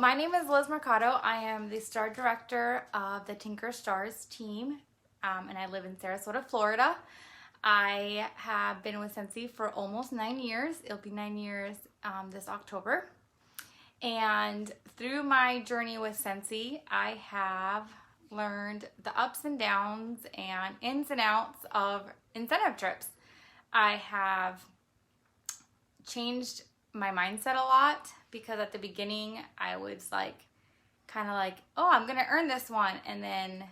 my name is Liz Mercado. I am the star director of the Tinker Stars team, and I live in Sarasota, Florida. I have been with Scentsy for almost 9 years. It'll be 9 years this October. And through my journey with Scentsy, I have learned the ups and downs and ins and outs of incentive trips. I have changed my mindset a lot because at the beginning I was kind of like, oh, I'm gonna earn this one, and then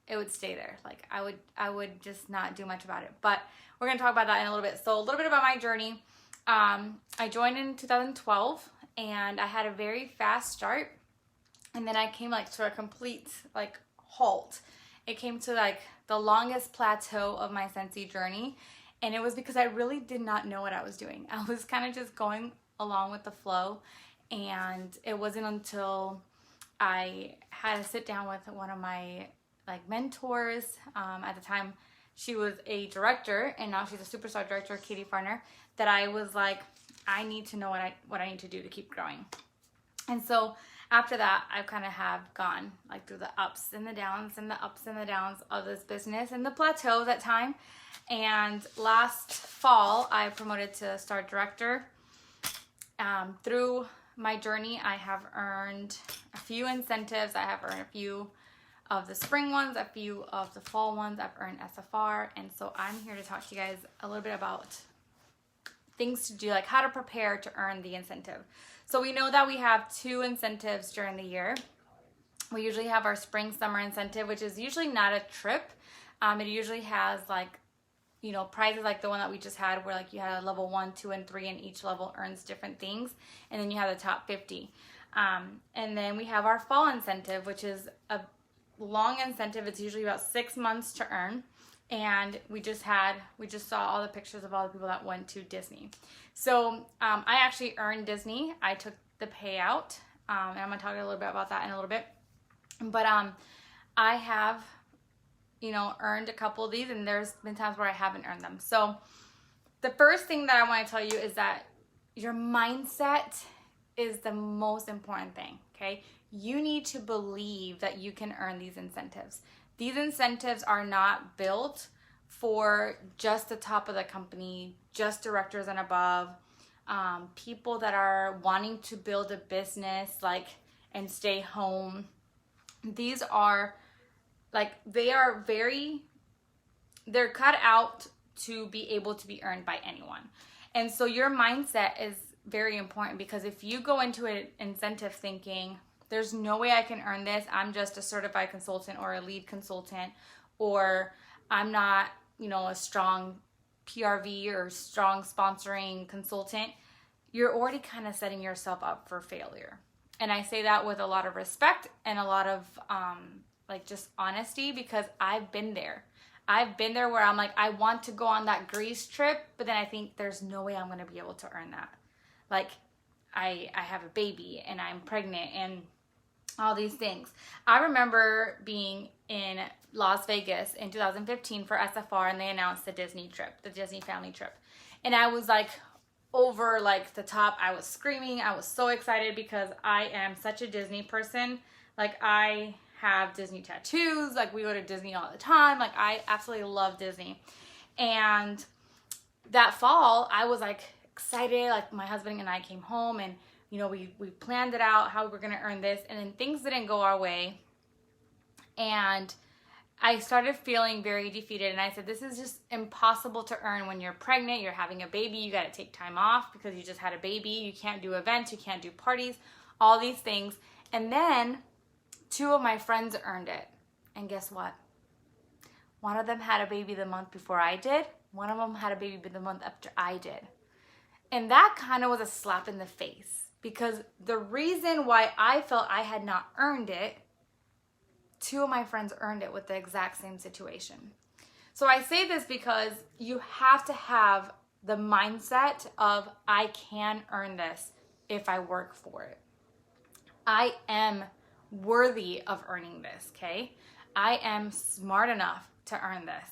it would stay there. Like I would just not do much about it. But we're gonna talk about that in a little bit. So a little bit about my journey. I joined in 2012 and I had a very fast start, and then I came to a complete halt. It came to the longest plateau of my Scentsy journey. And it was because I really did not know what I was doing. I was kind of just going along with the flow. And it wasn't until I had to sit down with one of my mentors. At the time, she was a director, and now she's a superstar director, Katie Farner, that I was like, I need to know what I need to do to keep growing. And so after that, I kind of have gone through the ups and the downs and the ups and the downs of this business and the plateaus at time. And last fall, I promoted to star director. Through my journey, I have earned a few incentives. I have earned a few of the spring ones, a few of the fall ones. I've earned SFR. And so I'm here to talk to you guys a little bit about things to do, how to prepare to earn the incentive. So we know that we have 2 incentives during the year. We usually have our spring summer incentive, which is usually not a trip. It usually has prizes like the one that we just had, where you had a level 1, 2, and 3, and each level earns different things. And then you have the top 50. And then we have our fall incentive, which is a long incentive. It's usually about 6 months to earn. And we just saw all the pictures of all the people that went to Disney. So I actually earned Disney. I took the payout, and I'm gonna talk a little bit about that in a little bit. But I have, earned a couple of these, and there's been times where I haven't earned them. So the first thing that I want to tell you is that your mindset is the most important thing. Okay, you need to believe that you can earn these incentives. These incentives are not built for just the top of the company, just directors and above, people that are wanting to build a business and stay home. These are they're cut out to be able to be earned by anyone. And so your mindset is very important, because if you go into an incentive thinking, there's no way I can earn this, I'm just a certified consultant or a lead consultant, or I'm not, a strong PRV or strong sponsoring consultant, you're already kind of setting yourself up for failure. And I say that with a lot of respect and a lot of just honesty, because I've been there. I've been there where I'm I want to go on that Greece trip, but then I think there's no way I'm going to be able to earn that. I have a baby and I'm pregnant and all these things. I remember being in Las Vegas in 2015 for SFR, and they announced the Disney trip, the Disney family trip. And I was over the top. I was screaming. I was so excited because I am such a Disney person. I have Disney tattoos. We go to Disney all the time. I absolutely love Disney. And that fall, I was excited. My husband and I came home, and we planned it out, how we're going to earn this, and then things didn't go our way. And I started feeling very defeated, and I said, this is just impossible to earn when you're pregnant, you're having a baby, you got to take time off because you just had a baby, you can't do events, you can't do parties, all these things. And then 2 of my friends earned it. And guess what? One of them had a baby the month before I did. One of them had a baby the month after I did. And that kind of was a slap in the face, because the reason why I felt I had not earned it, 2 of my friends earned it with the exact same situation. So I say this because you have to have the mindset of, I can earn this if I work for it. I am worthy of earning this, okay? I am smart enough to earn this.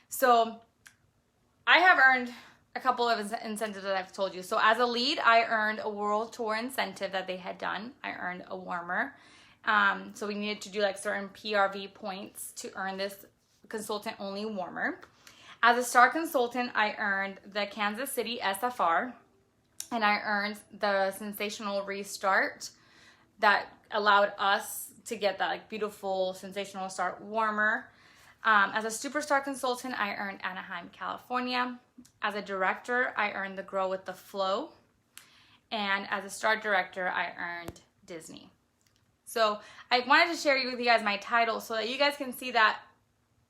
So I have earned a couple of incentives that I've told you. So as a lead, I earned a world tour incentive that they had done. I earned a warmer. So we needed to do like certain PRV points to earn this consultant only warmer. As a star consultant, I earned the Kansas City SFR, and I earned the sensational restart that allowed us to get that like beautiful sensational start warmer. As a superstar consultant, I earned Anaheim, California. As a director, I earned the Grow with the Flow. And as a star director, I earned Disney. So I wanted to share with you guys my titles so that you guys can see that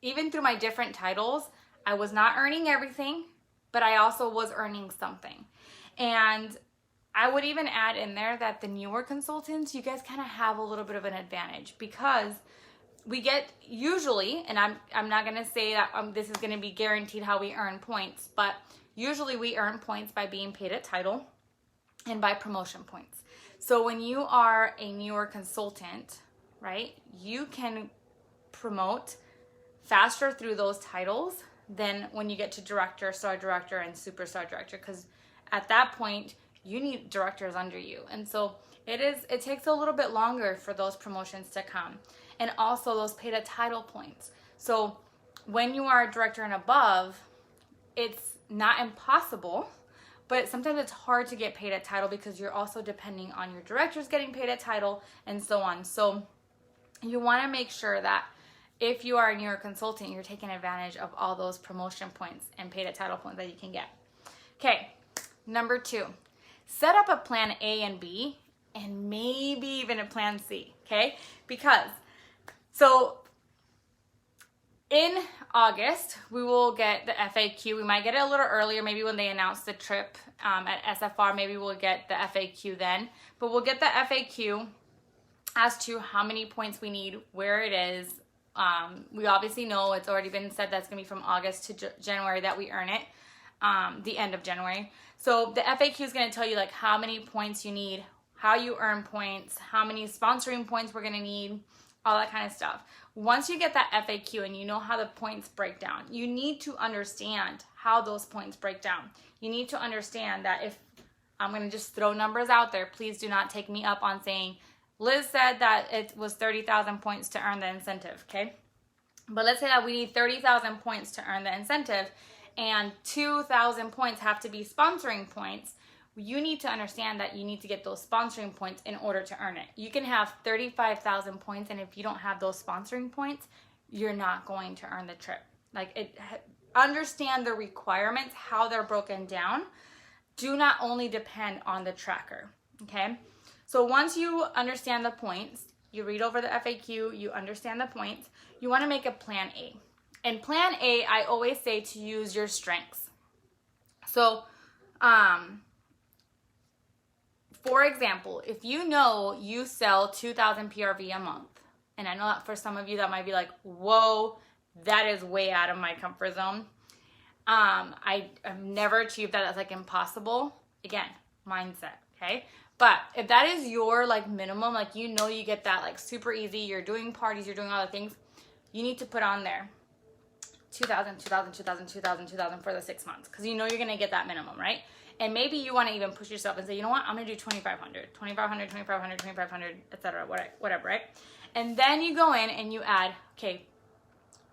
even through my different titles, I was not earning everything, but I also was earning something. And I would even add in there that the newer consultants, you guys kind of have a little bit of an advantage because we get usually, and I'm not going to say that this is going to be guaranteed how we earn points, but usually we earn points by being paid at title and by promotion points. So when you are a newer consultant, right, you can promote faster through those titles than when you get to director, star director, and superstar director, because at that point you need directors under you. And so it takes a little bit longer for those promotions to come. And also those paid at title points. So when you are a director and above, it's not impossible, but sometimes it's hard to get paid at title because you're also depending on your directors getting paid at title and so on. So you want to make sure that if you are a newer consultant, you're taking advantage of all those promotion points and paid at title points that you can get. Okay, number 2, set up a plan A and B and maybe even a plan C, okay? Because so in August, we will get the FAQ. We might get it a little earlier, maybe when they announce the trip at SFR, maybe we'll get the FAQ then. But we'll get the FAQ as to how many points we need, where it is. We obviously know it's already been said that's going to be from August to January that we earn it, the end of January. So the FAQ is going to tell you like how many points you need, how you earn points, how many sponsoring points we're going to need, all that kind of stuff. Once you get that FAQ and you know how the points break down, you need to understand how those points break down. You need to understand that if I'm going to just throw numbers out there, please do not take me up on saying, Liz said that it was 30,000 points to earn the incentive, okay? But let's say that we need 30,000 points to earn the incentive and 2,000 points have to be sponsoring points. You need to understand that you need to get those sponsoring points in order to earn it. You can have 35,000 points, and if you don't have those sponsoring points, you're not going to earn the trip. Understand the requirements, how they're broken down. Do not only depend on the tracker, okay? So once you understand the points, you read over the FAQ, you understand the points, you want to make a plan A. And plan A, I always say to use your strengths. So, for example, if you know you sell 2,000 PRV a month, and I know that for some of you that might be like, whoa, that is way out of my comfort zone. I've never achieved that. That's like impossible. Again, mindset, okay? But if that is your like minimum, like you know you get that like super easy, you're doing parties, you're doing all the things, you need to put on there 2,000, 2,000, 2,000, 2,000, 2,000 for the 6 months, because you know you're going to get that minimum, right? And maybe you want to even push yourself and say, you know what, I'm going to do 2,500, 2,500, 2,500, 2,500, etc., whatever, right? And then you go in and you add, okay,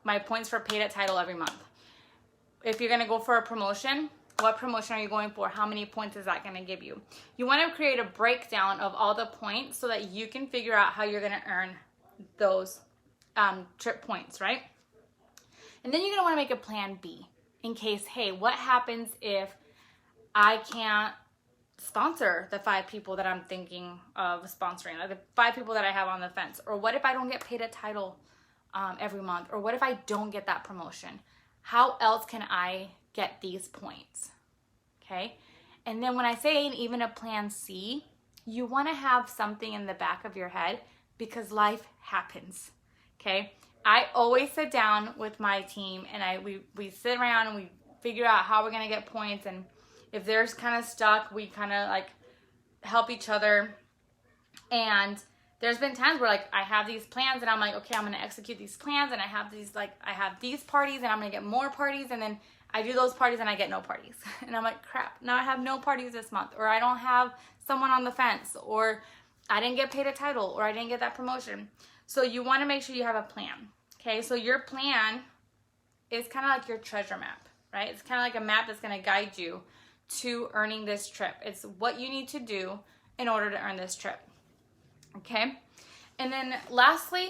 my points for paid at title every month. If you're going to go for a promotion, what promotion are you going for? How many points is that going to give you? You want to create a breakdown of all the points so that you can figure out how you're going to earn those trip points, right? And then you're going to want to make a plan B in case, hey, what happens if I can't sponsor the 5 people that I'm thinking of sponsoring, like the 5 people that I have on the fence? Or what if I don't get paid a title every month? Or what if I don't get that promotion? How else can I get these points? Okay. And then when I say even a plan C, you want to have something in the back of your head because life happens. Okay. I always sit down with my team and we sit around and we figure out how we're going to get points. And if they're kind of stuck, we kind of like help each other. And there's been times where like I have these plans and I'm like, okay, I'm going to execute these plans, and I have these parties and I'm going to get more parties, and then I do those parties and I get no parties. And I'm like, crap, now I have no parties this month, or I don't have someone on the fence, or I didn't get paid a title, or I didn't get that promotion. So you want to make sure you have a plan. Okay, so your plan is kind of like your treasure map, right? It's kind of like a map that's going to guide you to earning this trip. It's what you need to do in order to earn this trip. Okay? And then lastly,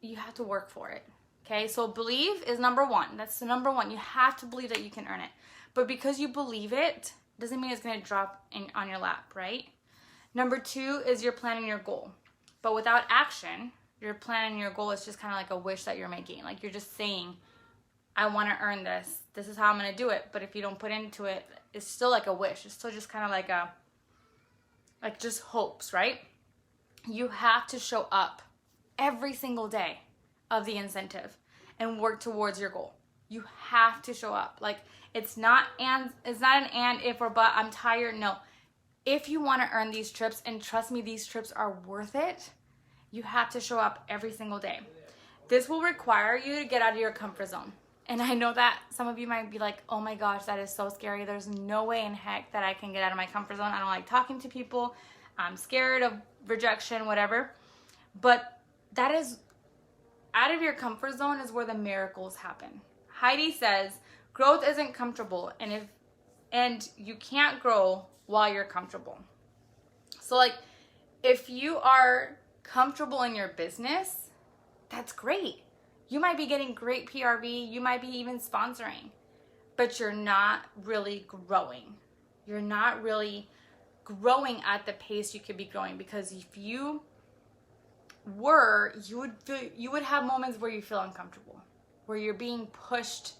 you have to work for it. Okay? So believe is number one. That's the number one. You have to believe that you can earn it. But because you believe it, doesn't mean it's going to drop on your lap, right? Number two is your plan and your goal. But without action, your plan and your goal is just kind of like a wish that you're making. Like you're just saying, I want to earn this. This is how I'm going to do it. But if you don't put into it, it's still like a wish. It's still just kind of like just hopes, right? You have to show up every single day of the incentive and work towards your goal. You have to show up. Like it's not an and, if, or but, I'm tired. No. If you want to earn these trips, and trust me, these trips are worth it, you have to show up every single day. This will require you to get out of your comfort zone. And I know that some of you might be like, oh my gosh, that is so scary. There's no way in heck that I can get out of my comfort zone. I don't like talking to people. I'm scared of rejection, whatever. But that is, out of your comfort zone is where the miracles happen. Heidi says, growth isn't comfortable, and you can't grow while you're comfortable. So like, if you are comfortable in your business, that's great. You might be getting great PRV, you might be even sponsoring, but you're not really growing. You're not really growing at the pace you could be growing, because if you were, you would have moments where you feel uncomfortable, where you're being pushed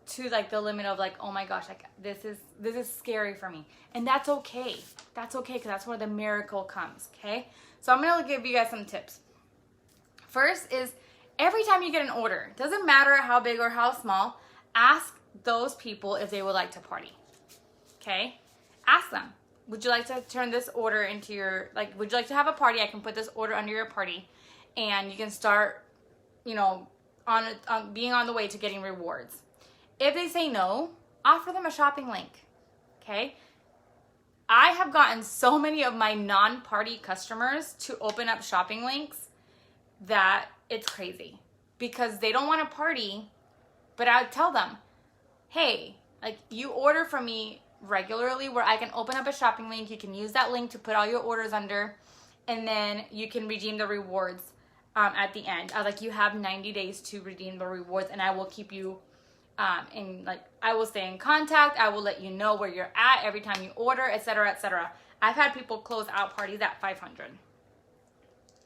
to like the limit of like, oh my gosh, like this is scary for me. And that's okay. That's okay, because that's where the miracle comes, okay? So I'm going to give you guys some tips. First is, every time you get an order, doesn't matter how big or how small, ask those people if they would like to party. Okay? Ask them, would you like to turn this order into your, like, would you like to have a party? I can put this order under your party, and you can start, you know, on being on the way to getting rewards. If they say no, offer them a shopping link. Okay? I have gotten so many of my non-party customers to open up shopping links that it's crazy, because they don't want to party, but I would tell them, hey, like, you order from me regularly where I can open up a shopping link. You can use that link to put all your orders under, and then you can redeem the rewards at the end. Like, you have 90 days to redeem the rewards, and I will keep you I will stay in contact. I will let you know where you're at every time you order, etc., etc. I've had people close out parties at 500.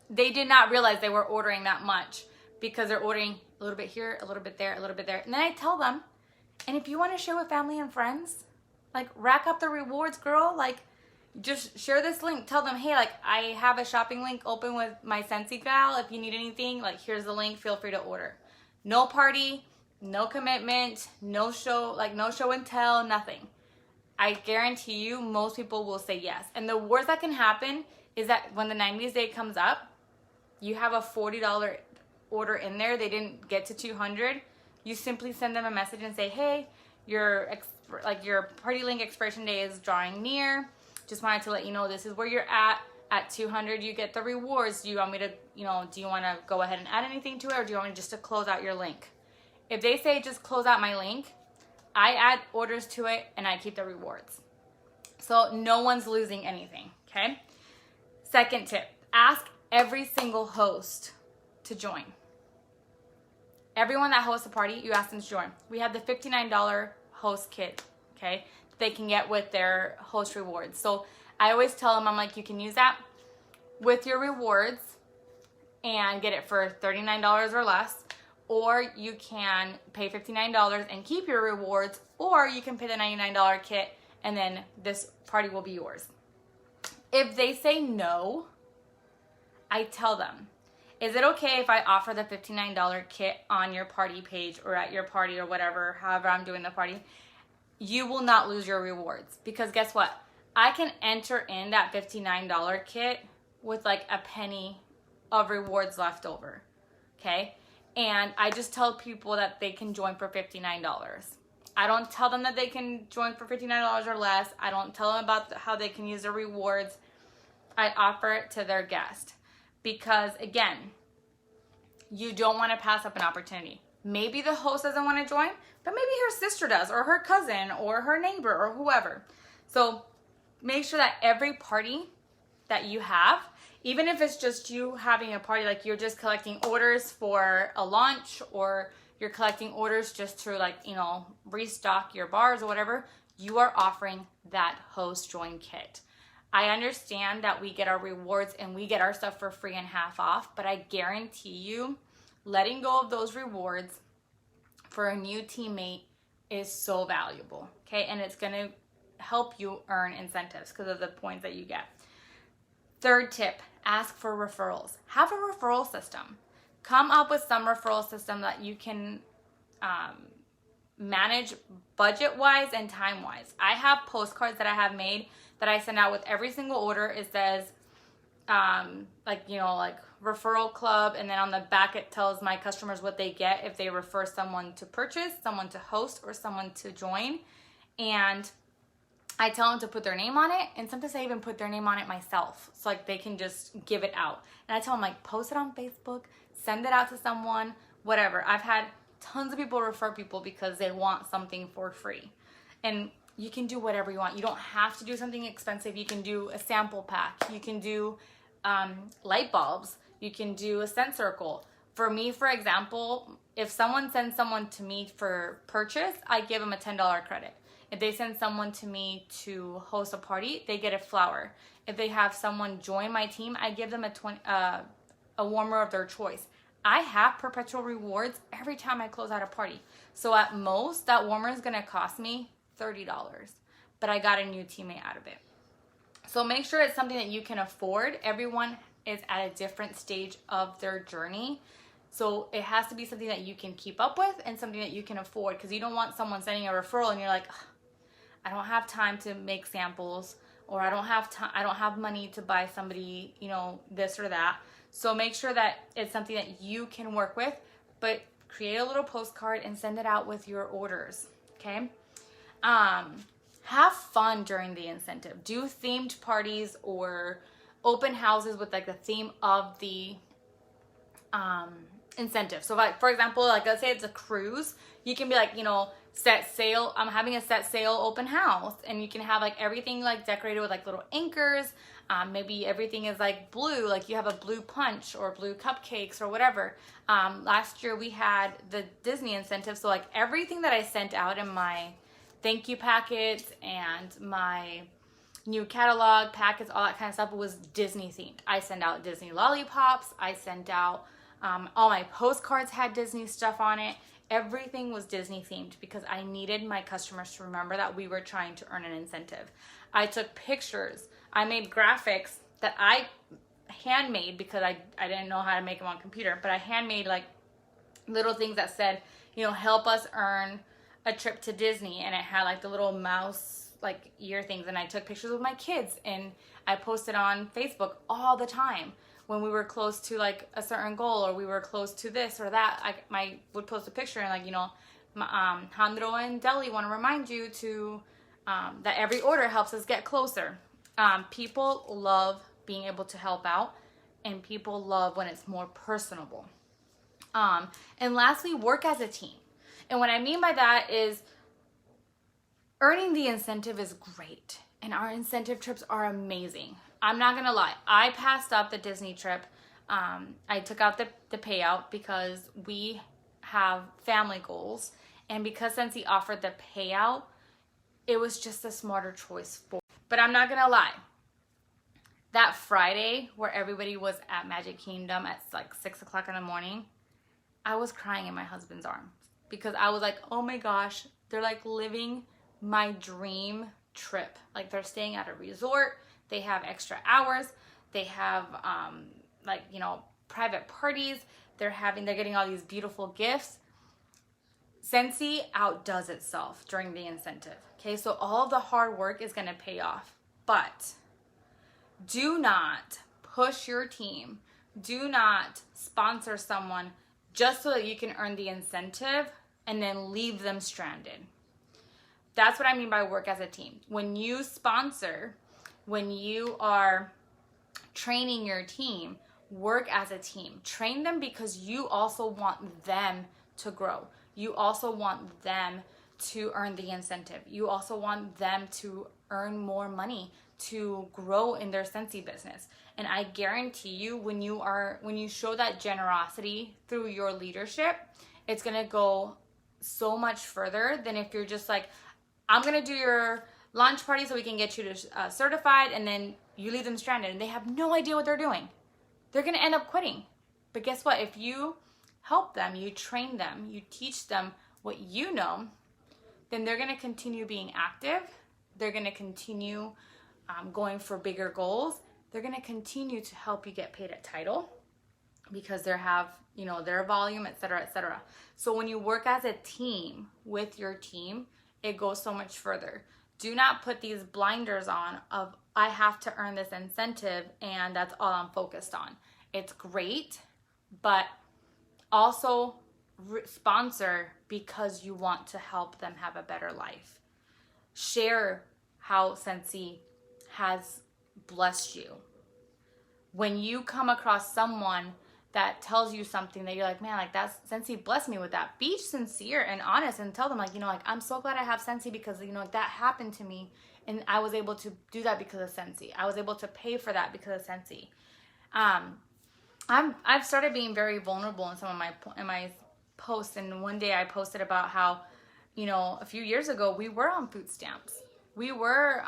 They did not realize they were ordering that much, because they're ordering a little bit here, a little bit there, a little bit there. And then I tell them, and if you want to share with family and friends, like, rack up the rewards, girl. Like, just share this link. Tell them, hey, like, I have a shopping link open with my Scentsy gal. If you need anything, like, here's the link. Feel free to order. No party, no commitment, no show and tell, nothing. I guarantee you most people will say yes. And the worst that can happen is that when the 90th day comes up, you have a $40 order in there, they didn't get to 200, you simply send them a message and say, hey, your party link expiration day is drawing near. Just wanted to let you know this is where you're at. At 200, you get the rewards. Do you want me to, do you want to go ahead and add anything to it, or do you want me just to close out your link? If they say just close out my link, I add orders to it and I keep the rewards. So no one's losing anything, okay? Second tip, ask every single host to join. Everyone that hosts a party, you ask them to join. We have the $59 host kit, okay, they can get with their host rewards. So I always tell them, I'm like, you can use that with your rewards and get it for $39 or less, or you can pay $59 and keep your rewards, or you can pay the $99 kit and then this party will be yours. If they say no, I tell them, is it okay if I offer the $59 kit on your party page or at your party or whatever, however I'm doing the party? You will not lose your rewards, because guess what? I can enter in that $59 kit with like a penny of rewards left over, okay? And I just tell people that they can join for $59. I don't tell them that they can join for $59 or less. I don't tell them about how they can use their rewards. I offer it to their guest because, again, you don't want to pass up an opportunity. Maybe the host doesn't want to join, but maybe her sister does, or her cousin, or her neighbor, or whoever. So make sure that every party that you have, even if it's just you having a party, like you're just collecting orders for a launch, or you're collecting orders just to, like, you know, restock your bars or whatever, you are offering that host join kit. I understand that we get our rewards and we get our stuff for free and half off, but I guarantee you letting go of those rewards for a new teammate is so valuable, okay? And it's gonna help you earn incentives because of the points that you get. Third tip, ask for referrals. Have a referral system. Come up with some referral system that you can manage budget-wise and time-wise. I have postcards that I have made that I send out with every single order. It says, like referral club, and then on the back it tells my customers what they get if they refer someone to purchase, someone to host, or someone to join. And I tell them to put their name on it, and sometimes I even put their name on it myself, so like they can just give it out. And I tell them, like, post it on Facebook, send it out to someone, whatever. I've had tons of people refer people because they want something for free. And you can do whatever you want. You don't have to do something expensive. You can do a sample pack. You can do light bulbs. You can do a scent circle. For me, for example, if someone sends someone to me for purchase, I give them a $10 credit. If they send someone to me to host a party, they get a flower. If they have someone join my team, I give them a warmer of their choice. I have perpetual rewards every time I close out a party. So at most, that warmer is gonna cost me $30, but I got a new teammate out of it. So make sure it's something that you can afford. Everyone is at a different stage of their journey. So it has to be something that you can keep up with and something that you can afford, because you don't want someone sending a referral and you're like, I don't have time to make samples, or I don't have money to buy somebody, this or that. So make sure that it's something that you can work with, but create a little postcard and send it out with your orders, okay? Have fun during the incentive. Do themed parties or open houses with like the theme of the incentive. So like, for example, like let's say it's a cruise, you can be like, set sail. I'm having a set sail open house, and you can have like everything like decorated with like little anchors. Maybe everything is like blue, like you have a blue punch or blue cupcakes or whatever. Last year we had the Disney incentive, so like everything that I sent out in my thank you packets and my new catalog packets, all that kind of stuff, was Disney themed. I sent out Disney lollipops. I sent out all my postcards had Disney stuff on it. Everything was Disney themed because I needed my customers to remember that we were trying to earn an incentive. I took pictures. I made graphics that I handmade because I didn't know how to make them on computer, but I handmade like little things that said, help us earn a trip to Disney, and it had like the little mouse like ear things, and I took pictures with my kids and I posted on Facebook all the time. When we were close to like a certain goal, or we were close to this or that, I would post a picture and like, Handro and Deli want to remind you to that every order helps us get closer. People love being able to help out, and people love when it's more personable. And lastly, work as a team. And what I mean by that is earning the incentive is great, and our incentive trips are amazing. I'm not gonna lie, I passed up the Disney trip. I took out the payout because we have family goals, and because Scentsy offered the payout, it was just a smarter choice for. But I'm not gonna lie, that Friday where everybody was at Magic Kingdom at like 6 o'clock in the morning, I was crying in my husband's arms because I was like, oh my gosh, they're like living my dream trip. Like they're staying at a resort. They have extra hours. They have private parties. They're getting all these beautiful gifts. Scentsy outdoes itself during the incentive. Okay, so all of the hard work is gonna pay off. But do not push your team. Do not sponsor someone just so that you can earn the incentive and then leave them stranded. That's what I mean by work as a team. When you sponsor, when you are training your team, work as a team. Train them because you also want them to grow. You also want them to earn the incentive. You also want them to earn more money, to grow in their Scentsy business. And I guarantee you, when you show that generosity through your leadership, it's gonna go so much further than if you're just like, I'm gonna do your launch party so we can get you to certified, and then you leave them stranded and they have no idea what they're doing. They're gonna end up quitting. But guess what? If you help them, you train them, you teach them what you know, then they're gonna continue being active. They're gonna continue going for bigger goals. They're gonna continue to help you get paid at title because they have, you know, their volume, et cetera, et cetera. So when you work as a team with your team, it goes so much further. Do not put these blinders on of, I have to earn this incentive and that's all I'm focused on. It's great, but also sponsor because you want to help them have a better life. Share how Scentsy has blessed you. When you come across someone that tells you something that you're like, man, like that's Scentsy blessed me with that, be sincere and honest and tell them, like, you know, like, I'm so glad I have Scentsy because, you know, like, that happened to me and I was able to do that because of Scentsy. I was able to pay for that because of Scentsy. I've started being very vulnerable in some of my posts, and one day I posted about how, you know, a few years ago we were on food stamps. We were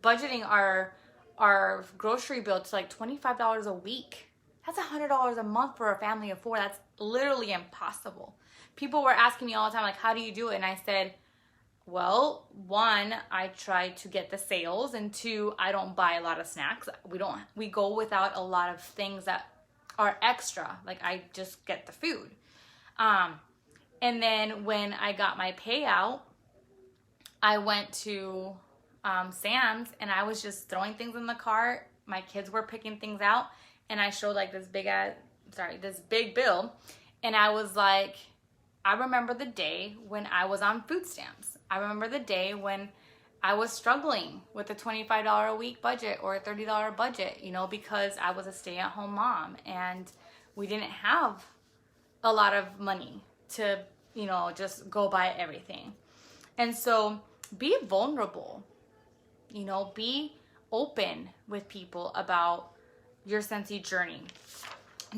budgeting our grocery bill to like $25 a week. That's $100 a month for a family of 4. That's literally impossible. People were asking me all the time, like, how do you do it? And I said, well, 1, I try to get the sales, and 2, I don't buy a lot of snacks. We go without a lot of things that are extra. Like, I just get the food. And then when I got my payout, I went to Sam's and I was just throwing things in the cart. My kids were picking things out, and I showed like this big bill, and I was like, I remember the day when I was on food stamps. I remember the day when I was struggling with a $25 a week budget or a $30 budget, you know, because I was a stay-at-home mom and we didn't have a lot of money to, you know, just go buy everything. And so be vulnerable, you know, be open with people about your Scentsy journey.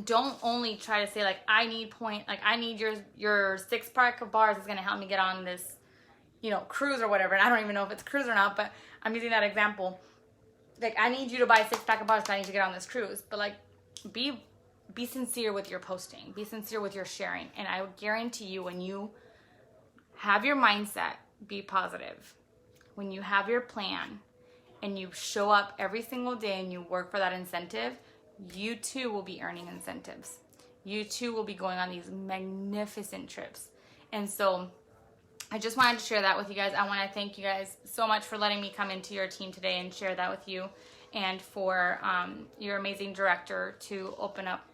Don't only try to say like, I need your 6-pack of bars is going to help me get on this, you know, cruise or whatever. And I don't even know if it's a cruise or not, but I'm using that example. Like, I need you to buy a 6-pack of bars because I need to get on this cruise. But like, be sincere with your posting. Be sincere with your sharing. And I would guarantee you, when you have your mindset, be positive. When you have your plan and you show up every single day and you work for that incentive, you too will be earning incentives. You too will be going on these magnificent trips. And so I just wanted to share that with you guys. I want to thank you guys so much for letting me come into your team today and share that with you, and for your amazing director to open up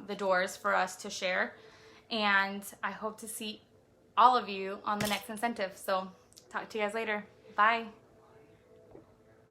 the doors for us to share. And I hope to see all of you on the next incentive. So talk to you guys later. Bye.